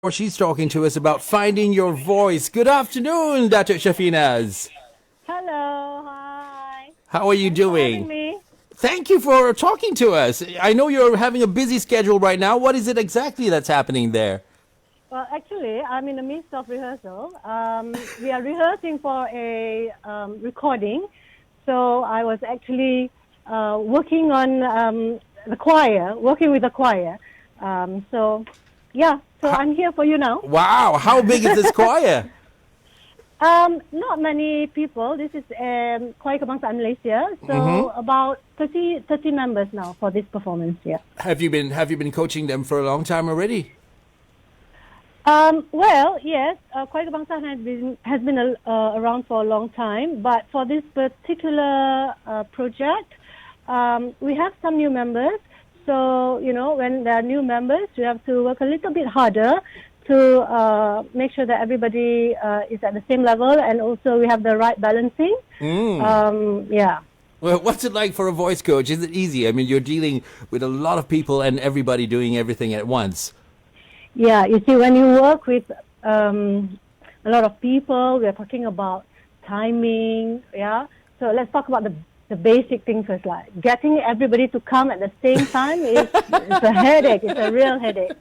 Or she's talking to us about finding your voice. Good afternoon, Datuk Syafinaz. Hello, hi. How are you Thanks for having doing? me. Thank you for talking to us. I know you're having a busy schedule right now. What is it exactly that's happening there? Well, actually, I'm in the midst of rehearsal. We are rehearsing for a recording. So I was actually working on the choir, working with the choir. So I'm here for you now. Wow, how big is this choir? Not many people. This is Choir Kebangsaan Malaysia. So about 30 members now for this performance, yeah. Have you been coaching them for a long time already? Well, yes, Choir Kebangsaan has been around for a long time, but for this particular project, we have some new members. So, when there are new members, we have to work a little bit harder to make sure that everybody is at the same level, and also we have the right balancing. Yeah. Well, what's it like for a voice coach? Is it easy? I mean, you're dealing with a lot of people and everybody doing everything at once. Yeah, you see, when you work with a lot of people, we are talking about timing, yeah. So let's talk about the basic things first, like getting everybody to come at the same time is a headache. It's a real headache.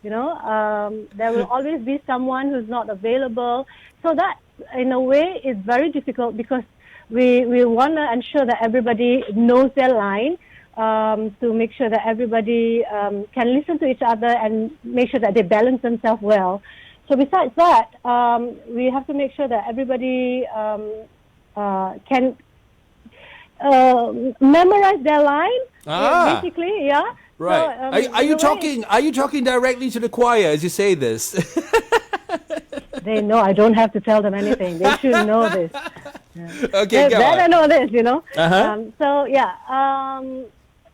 There will always be someone who's not available. So that, in a way, is very difficult because we want to ensure that everybody knows their line. To make sure that everybody can listen to each other and make sure that they balance themselves well. So besides that, we have to make sure that everybody can memorize their line. Basically, yeah. Right. So, are you talking? Are you talking directly to the choir as you say this? They know. I don't have to tell them anything. They should know this. Yeah. Okay, They go better on. know this. Uh-huh.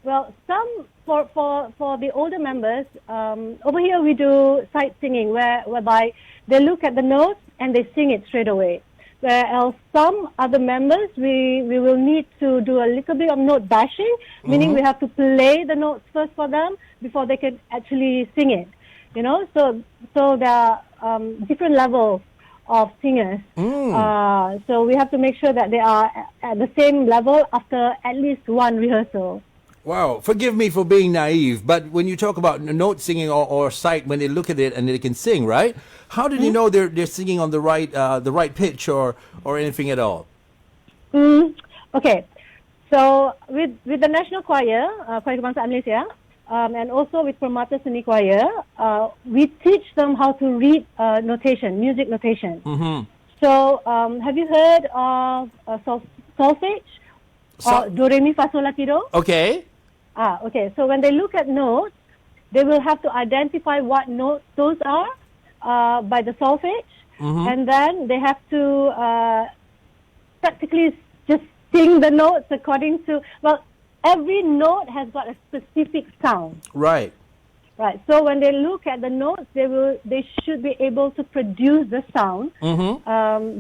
Well, for the older members, over here we do sight singing, whereby they look at the notes and they sing it straight away. Whereas some other members, we will need to do a little bit of note bashing, meaning we have to play the notes first for them before they can actually sing it. So there are different levels of singers. So we have to make sure that they are at the same level after at least one rehearsal. Wow, forgive me for being naive, but when you talk about note singing or sight, when they look at it and they can sing, right? How do they know they're singing on the right pitch or anything at all? Okay, so with the National Choir, Choir Kebangsaan Malaysia, and also with Permata Seni Choir, we teach them how to read notation, music notation. So have you heard of solfege? Or do, re, mi, fa, sol, la, ti, do? Okay. Okay. So when they look at notes, they will have to identify what notes those are by the solfege, and then they have to practically just sing the notes according to, well, every note has got a specific sound. Right. Right. So when they look at the notes, they should be able to produce the sound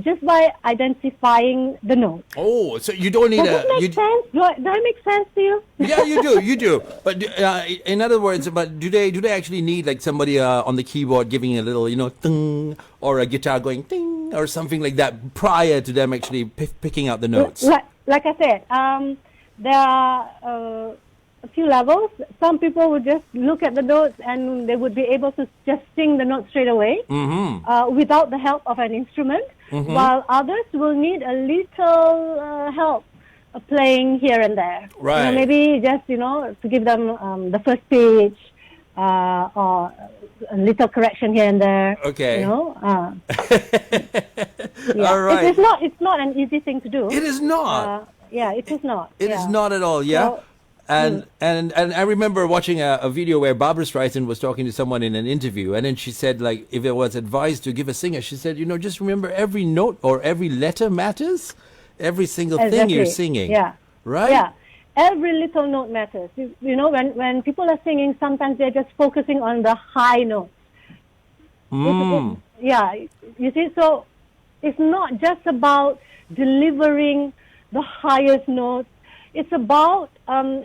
just by identifying the notes. Oh, so you don't need Does that make sense? Do I make sense to you? Yeah, you do. But in other words, but do they actually need like somebody on the keyboard giving a little, ting, or a guitar going ting, or something like that prior to them actually picking out the notes? Like I said, there are a few levels. Some people would just look at the notes and they would be able to just sing the notes straight away without the help of an instrument, while others will need a little help playing here and there. Right. Maybe just, to give them the first pitch or a little correction here and there. Okay. Yeah. All right. It's not an easy thing to do. It is not. Yeah, it is not. It is not at all, yeah. So, and I remember watching a video where Barbara Streisand was talking to someone in an interview, and then she said, like, if it was advised to give a singer, she said, just remember every note or every letter matters, every single thing you're singing. Yeah. Right? Yeah. Every little note matters. When people are singing, sometimes they're just focusing on the high notes. Yeah. You see, so it's not just about delivering the highest notes. It's about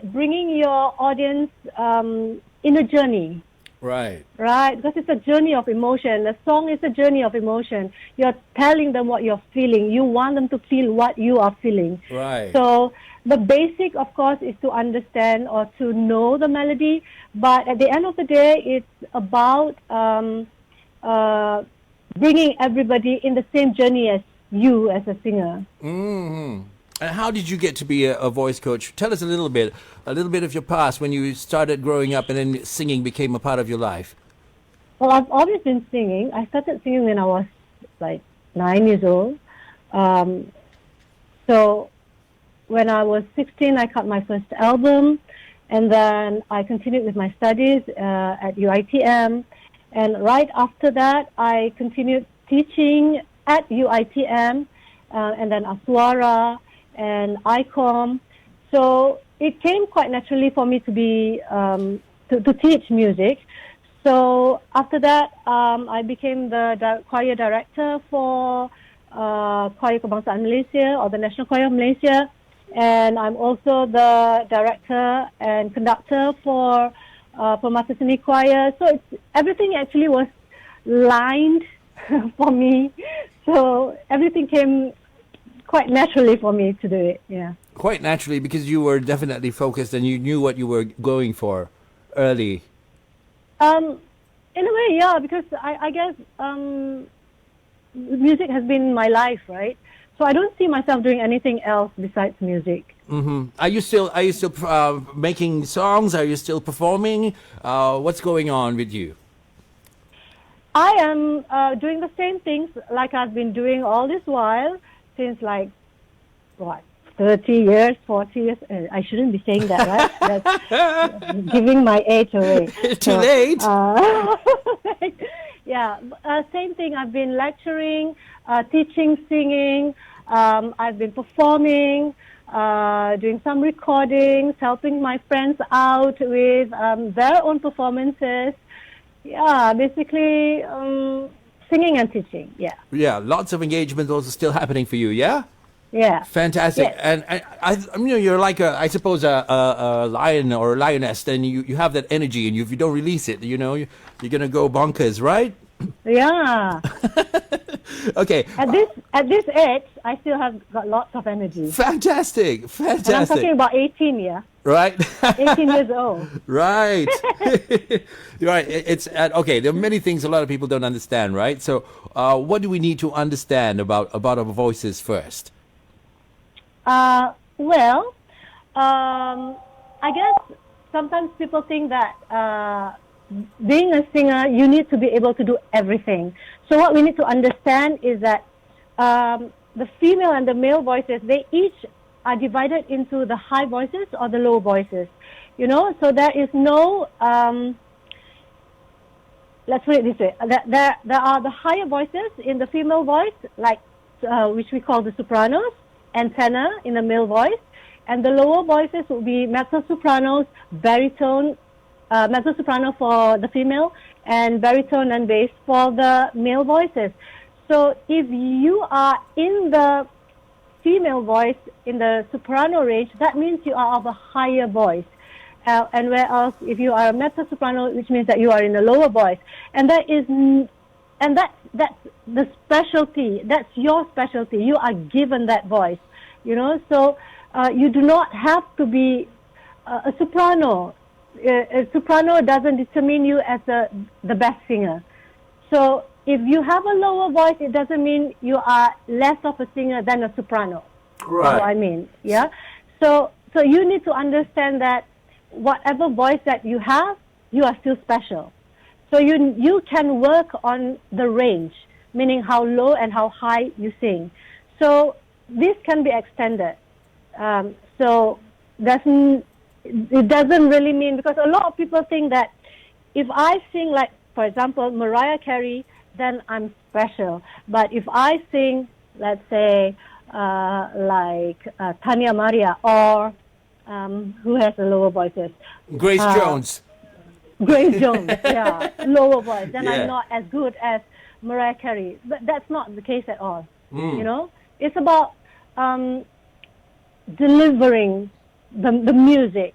bringing your audience in a journey. Right. right? Because it's a journey of emotion. The song is a journey of emotion. You're telling them what you're feeling. You want them to feel what you are feeling. Right. So the basic, of course, is to understand or to know the melody. But at the end of the day, it's about bringing everybody in the same journey as you as a singer. Hmm. And how did you get to be a voice coach? Tell us a little bit of your past when you started growing up and then singing became a part of your life. Well, I've always been singing. I started singing when I was like 9 years old. So when I was 16, I cut my first album, and then I continued with my studies at UITM. And right after that, I continued teaching at UITM, and then Aswara and ICOM. So it came quite naturally for me to be to teach music. So after that, I became the choir director for Choir Kebangsaan Malaysia, or the National Choir of Malaysia, and I'm also the director and conductor for Permata Seni Choir. So everything actually was lined for me. So everything came quite naturally for me to do it. Yeah. Quite naturally, because you were definitely focused and you knew what you were going for early. In a way, yeah, because I guess music has been my life, right? So I don't see myself doing anything else besides music. Mm-hmm. Are you still making songs? Are you still performing? What's going on with you? I am doing the same things like I've been doing all this while since 30 years, 40 years. I shouldn't be saying that, right? That's giving my age away. Too late. Yeah, same thing. I've been lecturing, teaching, singing. I've been performing, doing some recordings, helping my friends out with their own performances. Yeah, basically singing and teaching. Yeah. Yeah, lots of engagements also still happening for you. Yeah. Yeah. Fantastic. Yes. And you're like I suppose a lion or a lioness. Then you have that energy, and if you don't release it, you're gonna go bonkers, right? Yeah. Okay. At this age, I still have got lots of energy. Fantastic. And I'm talking about 18, yeah. Right. 18 years old. Right. Right. It's okay. There are many things a lot of people don't understand, right? So, what do we need to understand about our voices first? Well, I guess sometimes people think that being a singer, you need to be able to do everything. So what we need to understand is that the female and the male voices, they each are divided into the high voices or the low voices. So there is no, let's put it this way, there are the higher voices in the female voice, like which we call the sopranos, and tenor in the male voice, and the lower voices will be mezzo-sopranos, baritone, mezzo-soprano for the female, and baritone and bass for the male voices. So if you are in the female voice, in the soprano range, that means you are of a higher voice. And whereas if you are a mezzo-soprano, which means that you are in the lower voice. And that's the specialty. That's your specialty. You are given that voice, So you do not have to be a soprano. A soprano doesn't determine you as the best singer. So if you have a lower voice, it doesn't mean you are less of a singer than a soprano. Right. That's what I mean. Yeah. So you need to understand that whatever voice that you have, you are still special. So you can work on the range, meaning how low and how high you sing. So this can be extended. So it doesn't really mean, because a lot of people think that if I sing like, for example, Mariah Carey, then I'm special. But if I sing, let's say, like Tanya Maria, or who has the lower voices? Grace Jones. Grace Jones, yeah, lower voice. Then Yeah. I'm not as good as Mariah Carey. But that's not the case at all. It's about delivering the music,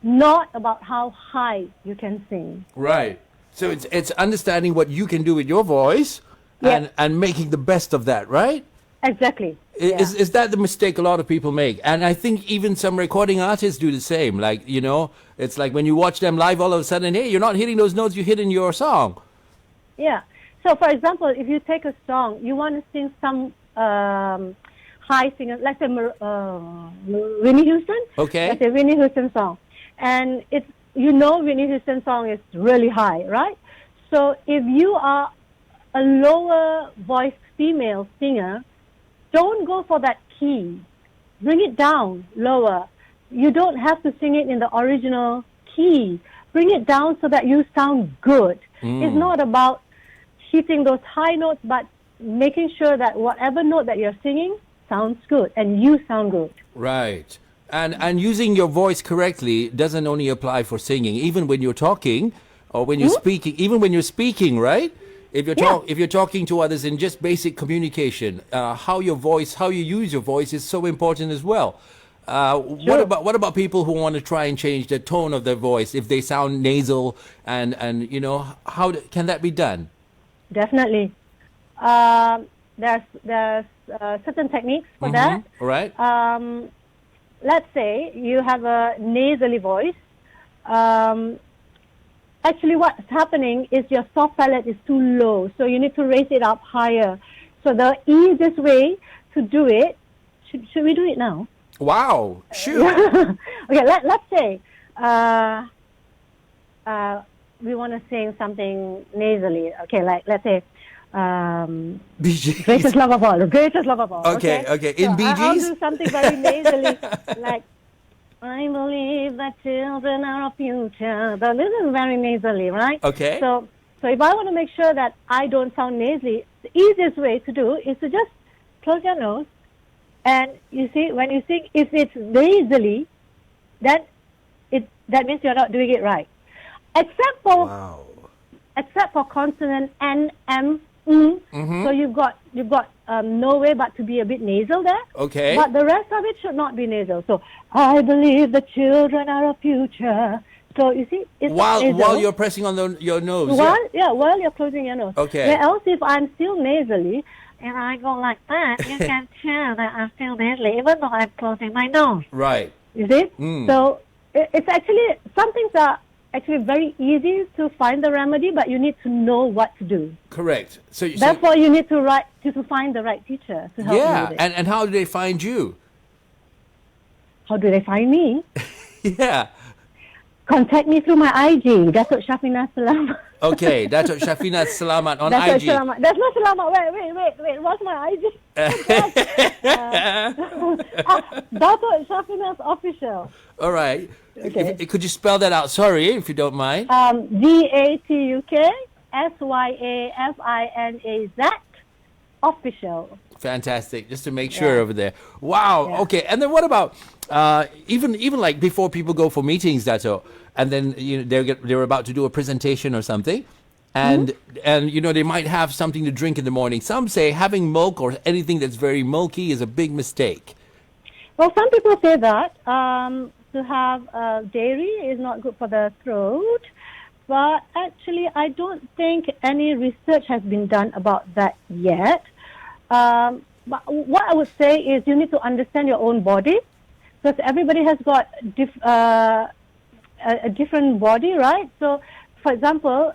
not about how high you can sing. Right. So it's understanding what you can do with your voice Yeah. and making the best of that, right? Exactly. Is that the mistake a lot of people make? And I think even some recording artists do the same. Like, it's like when you watch them live, all of a sudden, hey, you're not hitting those notes you hit in your song. Yeah. So, for example, if you take a song, you want to sing some high singer, let's say Whitney Houston. Okay. Let's say Whitney Houston song, and Whitney Houston song is really high, right? So if you are a lower voice female singer, don't go for that key. Bring it down lower. You don't have to sing it in the original key. Bring it down so that you sound good. It's not about hitting those high notes, but making sure that whatever note that you're singing sounds good and you sound good. Right. And using your voice correctly doesn't only apply for singing. Even when you're talking or when you're speaking, even when you're speaking, right? If you're talking to others in just basic communication, how you use your voice is so important as well. What about people who want to try and change the tone of their voice if they sound nasal and how can that be done? Definitely. There's certain techniques for that. Right. Let's say you have a nasally voice. Actually, what's happening is your soft palate is too low, so you need to raise it up higher. So the easiest way to do it, should we do it now? Wow, shoot. Okay, let's say we want to sing something nasally. Okay, let's say greatest love of all, greatest love of all. Okay. In Bee I'll Gees? do something very nasally, like, I believe that children are our future. But this is very nasally, right? Okay. So if I want to make sure that I don't sound nasally, the easiest way to do is to just close your nose. And you see, when you sing, if it's nasally, that means you're not doing it right. Except for consonant N, M, So you've got no way but to be a bit nasal there. Okay. But the rest of it should not be nasal. So I believe the children are our future. So you see, it's while you're pressing on your nose. While you're closing your nose. Okay. Where else, if I'm still nasally and I go like that, you can tell that I'm still nasally, even though I'm closing my nose. Right. You see? So it's actually, some things are actually very easy to find the remedy, but you need to know what to do. Correct. So therefore, you need to find the right teacher to help you with it. And how do they find you? How do they find me? Yeah. Contact me through my IG. Datuk Syafinaz Selamat. Okay, Datuk Syafinaz Selamat on Datuk IG. Selamat. There's no Selamat. Wait. What's my IG? Datuk Syafinaz Official. All right. Okay. Could you spell that out? Sorry, if you don't mind. DATUK SYAFINAZ Official. Fantastic. Just to make sure over there. Wow. Yeah. Okay. And then what about even like before people go for meetings, Dato, and then they're about to do a presentation or something, and they might have something to drink in the morning. Some say having milk or anything that's very milky is a big mistake. Well, some people say that to have dairy is not good for the throat, but actually I don't think any research has been done about that yet. But what I would say is you need to understand your own body, because everybody has got a different body, right? So, for example,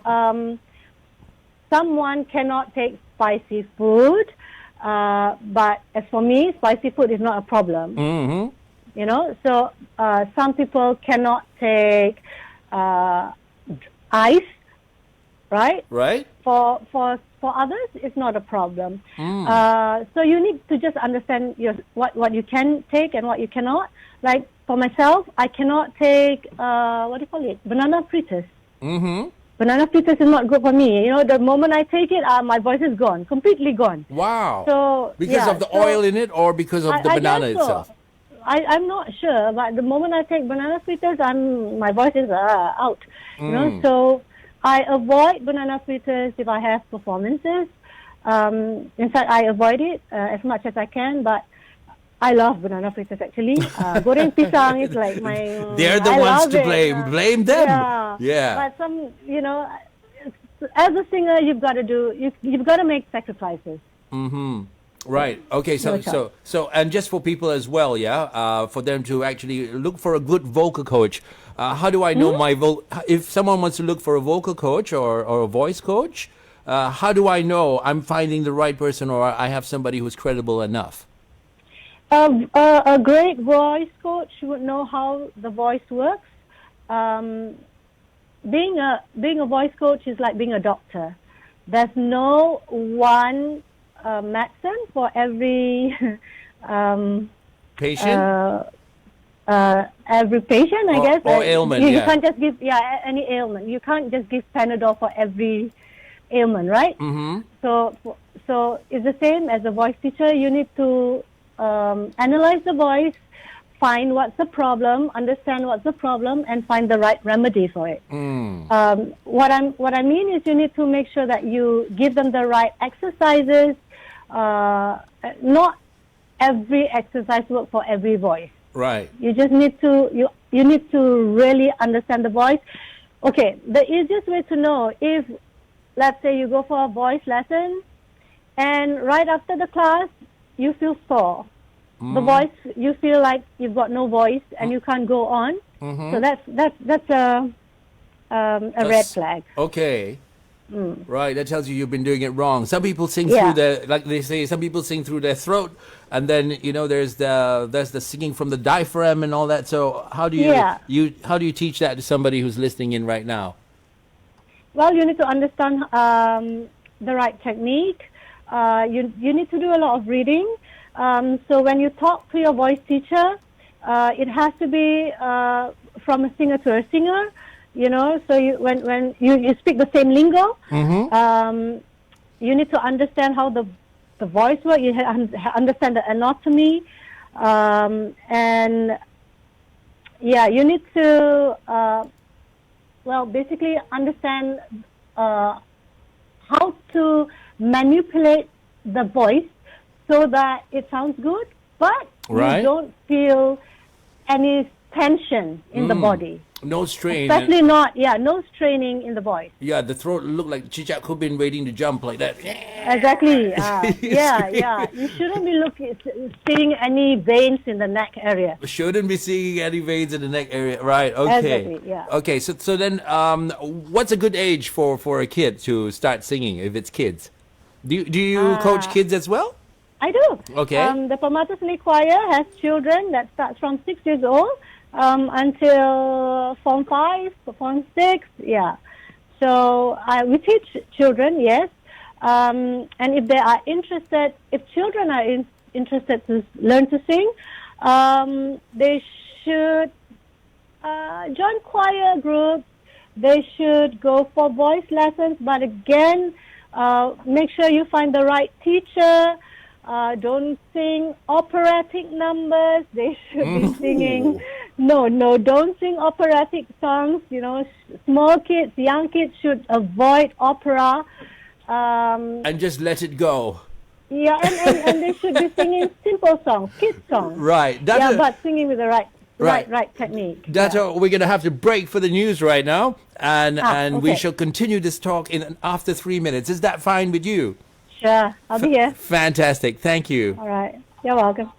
someone cannot take spicy food, but as for me, spicy food is not a problem. Mm-hmm. So some people cannot take ice, right? Right. For others, it's not a problem. So you need to just understand what you can take and what you cannot. Like for myself, I cannot take banana fritters. Mm-hmm. Banana fritters is not good for me. The moment I take it, my voice is gone, completely gone. Wow. So because of the oil in it, or because of the banana itself? I'm not sure, but the moment I take banana fritters, my voice is out. So I avoid banana fritters if I have performances. In fact, I avoid it as much as I can, but I love banana fritters actually. Goreng pisang is like my... They're the ones to blame. Blame them. Yeah. Yeah. But some, as a singer, you've got to make sacrifices. Right. Okay. No choice. So, and just for people as well, yeah, for them to actually look for a good vocal coach. How do I know if someone wants to look for a vocal coach or a voice coach? How do I know I'm finding the right person or I have somebody who's credible enough? A great voice coach would know how the voice works. Being a voice coach is like being a doctor. There's no one medicine for every patient. Every patient, I guess. Or ailment. You can't just give any ailment. You can't just give Panadol for every ailment, right? So it's the same as a voice teacher. You need to analyze the voice, find what's the problem, understand what's the problem, and find the right remedy for it. What I mean is you need to make sure that you give them the right exercises. Not every exercise works for every voice. Right. You just need to you need to really understand the voice. Okay, the easiest way to know if, let's say, you go for a voice lesson, and right after the class you feel sore. The voice, you feel like you've got no voice and you can't go on. So that's a red flag. Okay. Right, that tells you've been doing it wrong. Some people sing through their, like they say, some people sing through their throat, and then there's the singing from the diaphragm and all that. So how do you teach that to somebody who's listening in right now? Well, you need to understand the right technique. You need to do a lot of reading. So when you talk to your voice teacher, it has to be from a singer to a singer. So when you speak the same lingo, you need to understand how the voice works. You understand the anatomy, and you need to basically understand how to manipulate the voice so that it sounds good, but you don't feel any tension in the body. No strain. Especially no straining in the voice. Yeah, the throat look like Chichak could been waiting to jump like that. Exactly. You shouldn't be seeing any veins in the neck area. Shouldn't be seeing any veins in the neck area. Right, okay. Exactly, yeah. Okay, so then what's a good age for a kid to start singing if it's kids? Do you coach kids as well? I do. Okay. The Permata Seni Choir has children that starts from 6 years old until Form 5, Form 6, So we teach children, yes. And if they are interested, if children are interested to learn to sing, they should join choir groups. They should go for voice lessons. But again, make sure you find the right teacher. Don't sing operatic numbers. They should be singing. No, don't sing operatic songs. Small kids, young kids should avoid opera. And just let it go. Yeah, and they should be singing simple songs, kids songs. Right. But singing with the right technique. Datuk, we're going to have to break for the news right now, and we shall continue this talk after 3 minutes. Is that fine with you? Sure, I'll be here. Fantastic. Thank you. All right. You're welcome.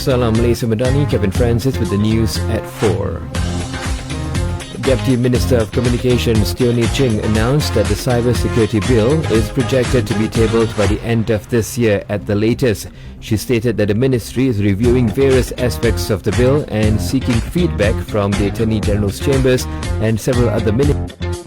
Salam Malaysia Madani, Kevin Francis with the news at 4. Deputy Minister of Communications Tioni Ching announced that the Cyber Security Bill is projected to be tabled by the end of this year at the latest. She stated that the ministry is reviewing various aspects of the bill and seeking feedback from the Attorney General's chambers and several other ministries.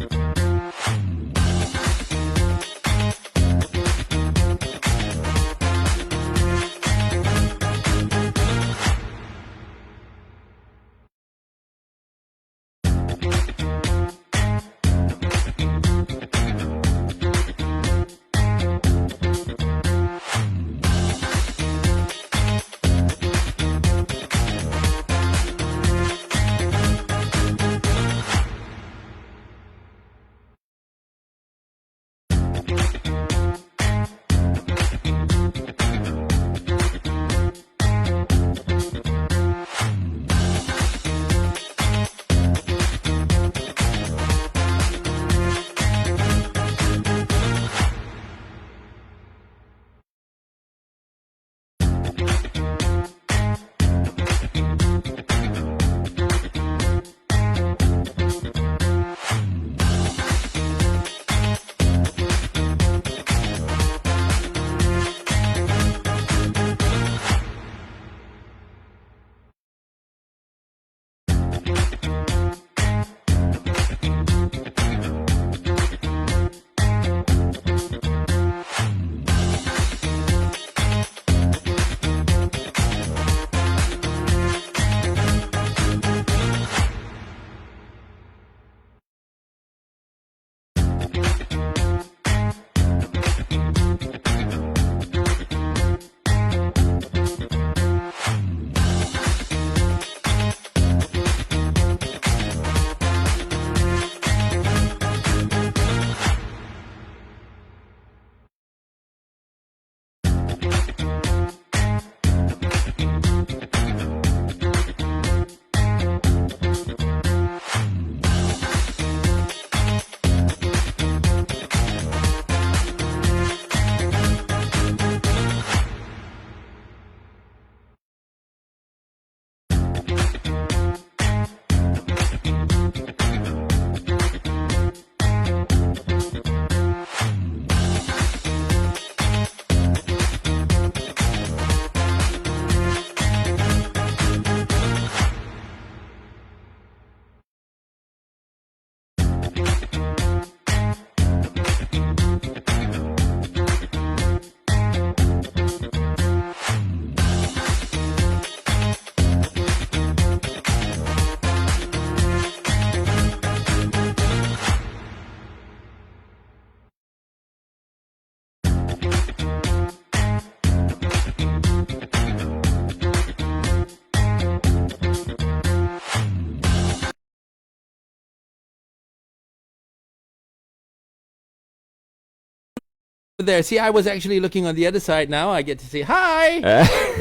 There, see, I was actually looking on the other side. Now I get to say hi.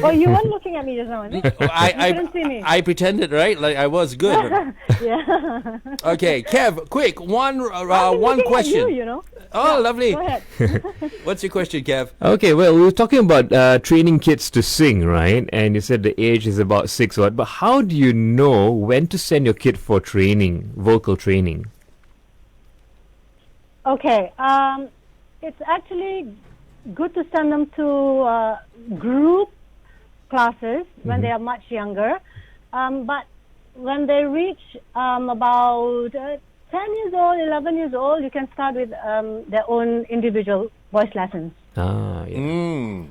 Oh, you weren't looking at me just now, is it? I You couldn't see me. I pretended, right? Like I was good. Yeah. Okay, Kev, quick, one I'm one looking at question. you know. Oh, lovely. Go ahead. What's your question, Kev? Okay, well, we were talking about training kids to sing, right? And you said the age is about 6 what. But how do you know when to send your kid for training, vocal training? Okay. It's actually good to send them to group classes when they are much younger. But when they reach about 10 years old, 11 years old, you can start with their own individual voice lessons. Ah, yeah.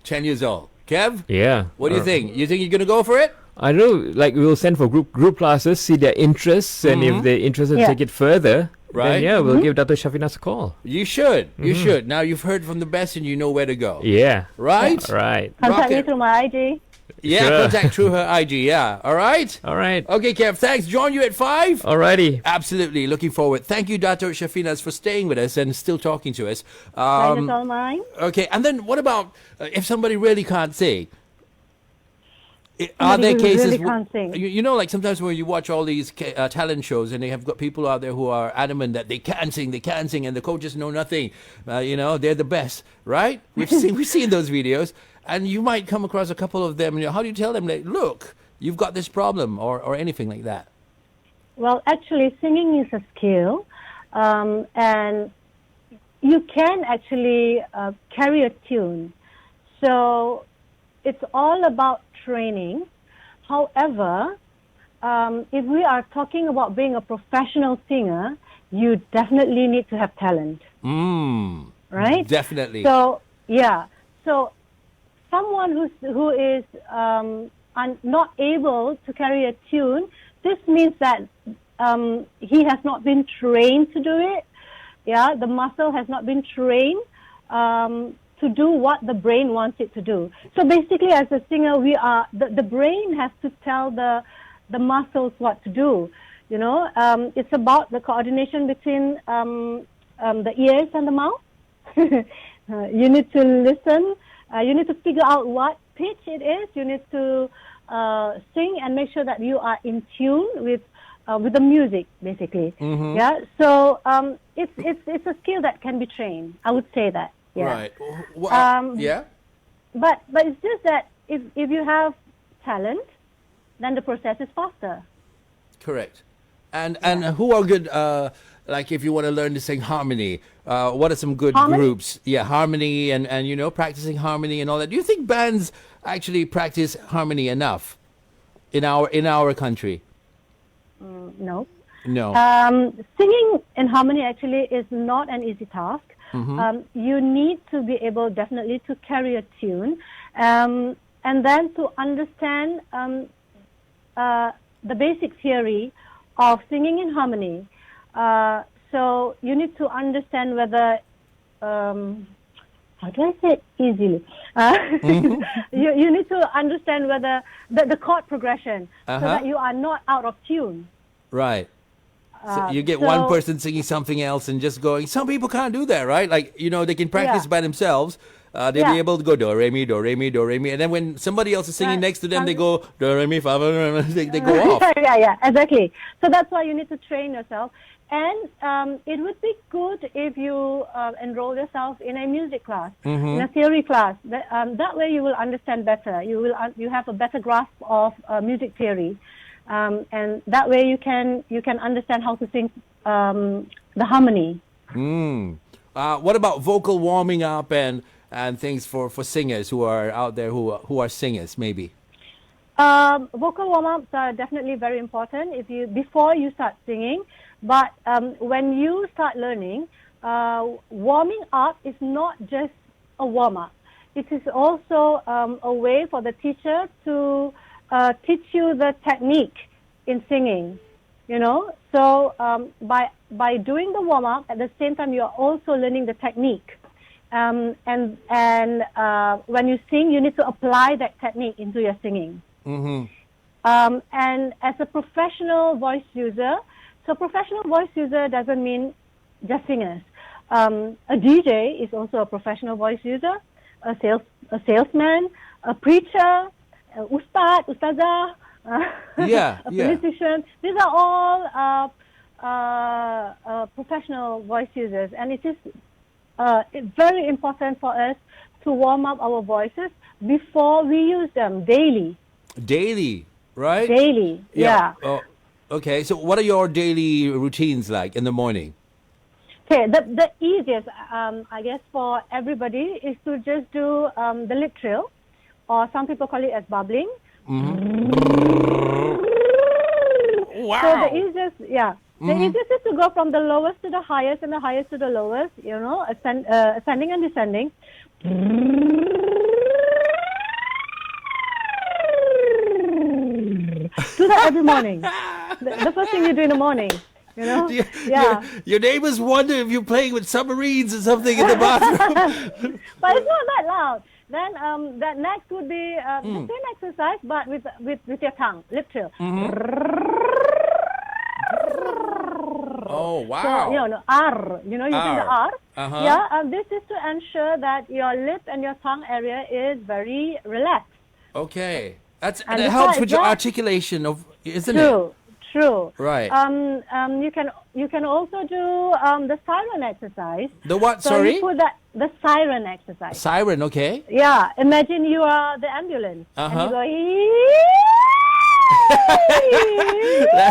10 years old. Kev, Yeah. what do you think? You think you're going to go for it? I don't know, like we'll send for group classes, see their interests, and if they're interested to Yeah. take it further, Right. then yeah, we'll give Datuk Syafinaz a call. You should. You should. Now you've heard from the best and you know where to go. Yeah. Right? Right. Contact Rock me it. through my IG. Yeah, Sure. contact through her IG. Yeah. All right? All right. Okay, Kev, thanks. Join you at 5. Alrighty. Absolutely. Looking forward. Thank you, Datuk Syafinaz, for staying with us and still talking to us. Pleasure's all mine. Okay, and then what about if somebody really can't sing? Are Somebody there who cases? really can't sing. You know, like sometimes when you watch all these talent shows and they have got people out there who are adamant that they can sing, and the coaches know nothing. They're the best, right? We've seen those videos, and you might come across a couple of them. How do you tell them, like, look, you've got this problem, or anything like that? Well, actually, singing is a skill, and you can actually carry a tune. So it's all about training. However, if we are talking about being a professional singer, you definitely need to have talent. Right? Definitely. So, yeah. So, someone who is not able to carry a tune, this means that he has not been trained to do it. Yeah, the muscle has not been trained to do what the brain wants it to do. So basically, as a singer, the brain has to tell the muscles what to do. It's about the coordination between the ears and the mouth. You need to listen. You need to figure out what pitch it is. You need to sing and make sure that you are in tune with the music, basically. Yeah. So it's a skill that can be trained. I would say that. Yeah. Right. Well, yeah. But it's just that if you have talent, then the process is faster. Correct. And who are good? Like if you want to learn to sing harmony, what are some good Harmony? groups? Yeah, harmony and practicing harmony and all that. Do you think bands actually practice harmony enough in our country? No. No. Singing in harmony actually is not an easy task. You need to be able definitely to carry a tune, and then to understand the basic theory of singing in harmony. So you need to understand whether, how do I say it easily? You need to understand whether the chord progression, so that you are not out of tune. Right. So you get one person singing something else and just going. Some people can't do that, right? Like, they can practice by themselves. They'll be able to go do re mi do re mi do re mi, and then when somebody else is singing next to them, they go do re mi fa fa. They go off. Yeah, exactly. So that's why you need to train yourself, and it would be good if you enroll yourself in a music class, in a theory class. That way you will understand better. You have a better grasp of music theory. And that way you can understand how to sing the harmony. What about vocal warming up and things for singers who are out there who are singers maybe? Vocal warm-ups are definitely very important before you start singing. But when you start learning, warming up is not just a warm-up. It is also a way for the teacher to teach you the technique in singing, So by doing the warm-up, at the same time, you are also learning the technique. when you sing, you need to apply that technique into your singing. Mm-hmm. And as a professional voice user, so professional voice user doesn't mean just singers. A DJ is also a professional voice user, a salesman, a preacher, ustazah, Yeah, a yeah. politician. These are all professional voice users, and it is it's very important for us to warm up our voices before we use them daily. Daily, right? Daily, yeah. Oh, okay. So, what are your daily routines like in the morning? Okay, the easiest, I guess, for everybody is to just do the lip trill, or some people call it as bubbling. Wow. So the easiest, the easiest is to go from the lowest to the highest and the highest to the lowest, ascending and descending. Do that every morning. The first thing you do in the morning, Your neighbors wonder if you're playing with submarines or something in the bathroom. But it's not that loud. Then that next would be the same exercise, but with your tongue, lip trill. Oh, So, wow. R, using the R. Uh-huh. Yeah, this is to ensure that your lip and your tongue area is very relaxed. Okay. That And helps with your besides that- articulation isn't True, true. Right. You can also do the siren exercise. The what? So Sorry? you put the siren exercise. Siren, okay. Yeah, imagine you are the ambulance. Uh-huh. And you go,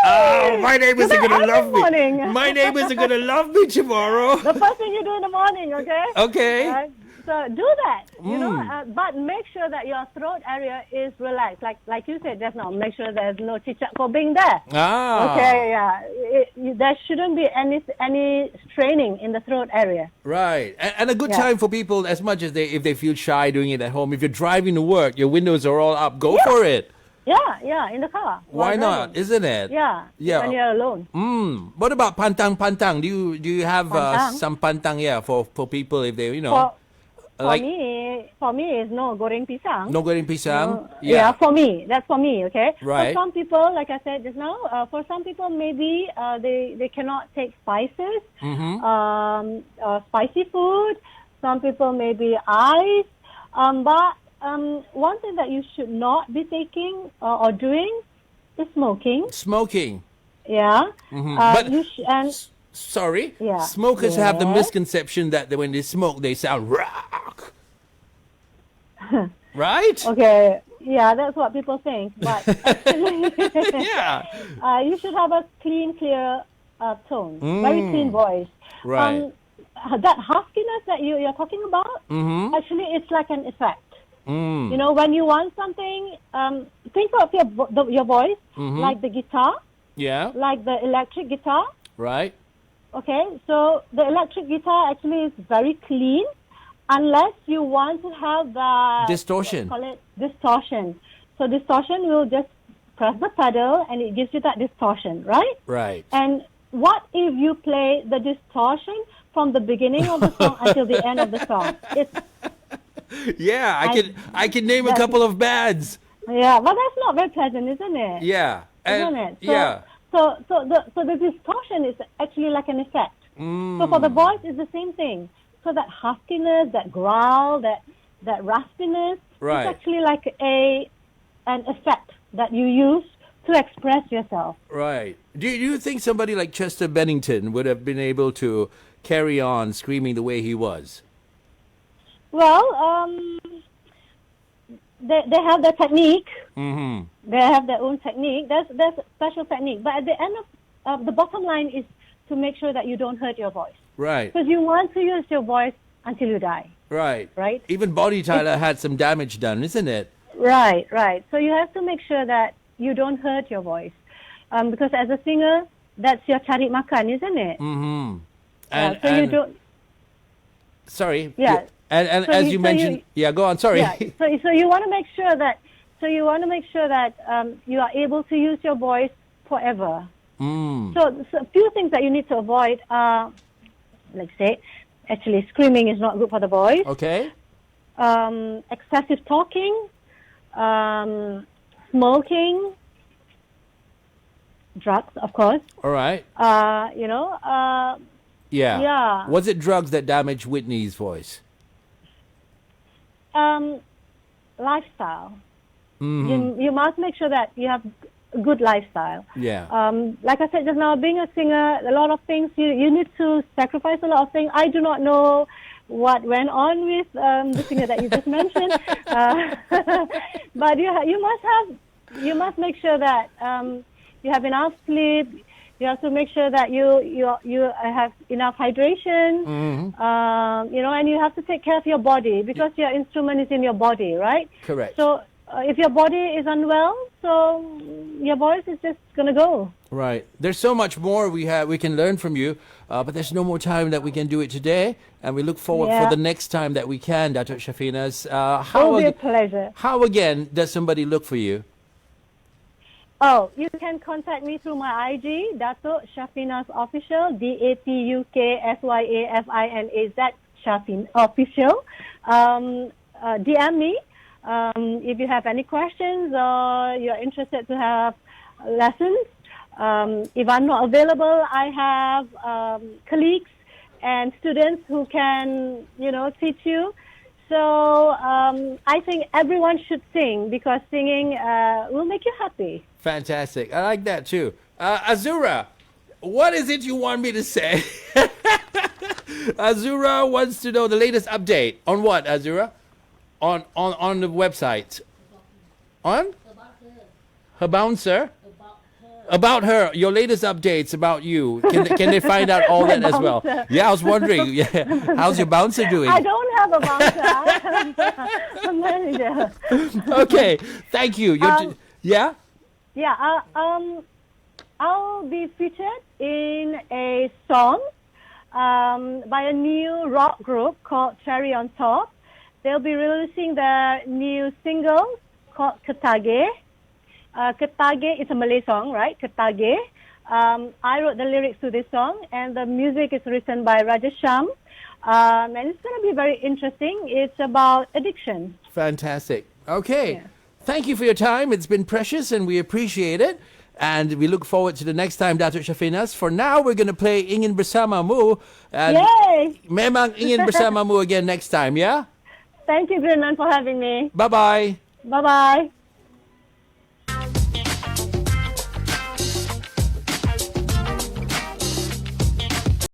Oh, my neighbors are Do that going to love every morning. me. My neighbors are going to love me tomorrow. the first thing you do in the morning, okay? Okay. Right? So do that, but make sure that your throat area is relaxed. Like you said just now, make sure there's no chicak kobbing there. Ah. Okay, yeah. There shouldn't be any straining in the throat area. Right. And a good Yeah. time for people, as much as if they feel shy doing it at home. If you're driving to work, your windows are all up, go for it. Yeah, in the car. Why while not? driving. Isn't it? Yeah, Yeah. when you're alone. What about pantang? Do you have Pantang? some pantang? Yeah, for people if they For like me, it's no goreng pisang. no goreng pisang. Yeah, for me, that's for me. Okay. Right. For some people, like I said just now, for some people maybe they cannot take spices, spicy food. Some people maybe ice. But one thing that you should not be taking or doing is smoking. Smoking. Yeah. But and sorry, Yeah. smokers have the Yeah. misconception that when they smoke, they sound rock. Right? okay, yeah, that's what people think. But actually, Yeah. you should have a clear tone, very clean voice. Right. That huskiness that you're talking about, actually, it's like an effect. Mm. When you want something, think of your voice like the guitar, Yeah. like the electric guitar. Right. Okay, so the electric guitar actually is very clean, unless you want to have that Distortion. Call it distortion. So distortion will just press the pedal, and it gives you that distortion, right? Right. And what if you play the distortion from the beginning of the song until the end of the song? Yeah, I can name a couple of bands. Yeah, but that's not very pleasant, isn't it? Yeah. Isn't it? Yeah. So the distortion is actually like an effect. So for the voice, it's the same thing. So that huskiness, that growl, that raspiness, Right. is actually like an effect that you use to express yourself. Right. Do you think somebody like Chester Bennington would have been able to carry on screaming the way he was? Well, they have their technique. Mm-hmm. They have their own technique. There's a special technique. But at the end of the bottom line is to make sure that you don't hurt your voice. Right. Because you want to use your voice until you die. Right. Right. Even Bonnie Tyler had some damage done, isn't it? Right. So you have to make sure that you don't hurt your voice. Because as a singer, that's your cari makan, isn't it? Mm-hmm. So you don't... Sorry. Yeah. And So as you- you so mentioned, yeah, go on. Sorry. Yeah. So you want to make sure that... you are able to use your voice forever. So a few things that you need to avoid are, let's say, Actually, screaming is not good for the voice. Okay. Excessive talking, smoking, drugs, of course. All right. Yeah. Yeah. Was it drugs that damaged Whitney's voice? Lifestyle. Mm-hmm. You must make sure that you have a good lifestyle. Yeah. Like I said just now, being a singer, a lot of things, you need to sacrifice a lot of things. I do not know what went on with the singer that you just mentioned, but you must make sure that you have enough sleep. You have to make sure that you have enough hydration, and you have to take care of your body because your instrument is in your body, right? Correct. So if your body is unwell, so your voice is just gonna go. Right. There's so much more we can learn from you, but there's no more time that we can do it today, and we look forward for the next time that we can, Datuk Syafinaz. It will be a pleasure. How again does somebody look for you? Oh, you can contact me through my IG, Datuk Syafinaz Official, DATUKSYAFINAZ Syafin Official. DM me if you have any questions or you're interested to have lessons. If I'm not available, I have colleagues and students who can, teach you. So I think everyone should sing because singing will make you happy. Fantastic. I like that too. Azura, what is it you want me to say? Azura wants to know the latest update. On what, Azura? On the website. On? Her bouncer? About her, your latest updates about you. Can they find out all that as well? Yeah, I was wondering. Yeah, how's your bouncer doing? I don't have a bouncer. I have a manager. Okay, thank you. Yeah. Yeah. I'll be featured in a song by a new rock group called Cherry on Top. They'll be releasing their new single called Ketage. Ketage is a Malay song, right? Ketage. I wrote the lyrics to this song, and the music is written by Rajesh Sham. And it's going to be very interesting. It's about addiction. Fantastic. Okay. Yeah. Thank you for your time. It's been precious, and we appreciate it. And we look forward to the next time, Datuk Syafinaz. For now, we're going to play Ingin Bersamamu. And Yay! memang Ingin Bersamamu again next time, yeah? Thank you, Grinan, for having me. Bye-bye. Bye-bye.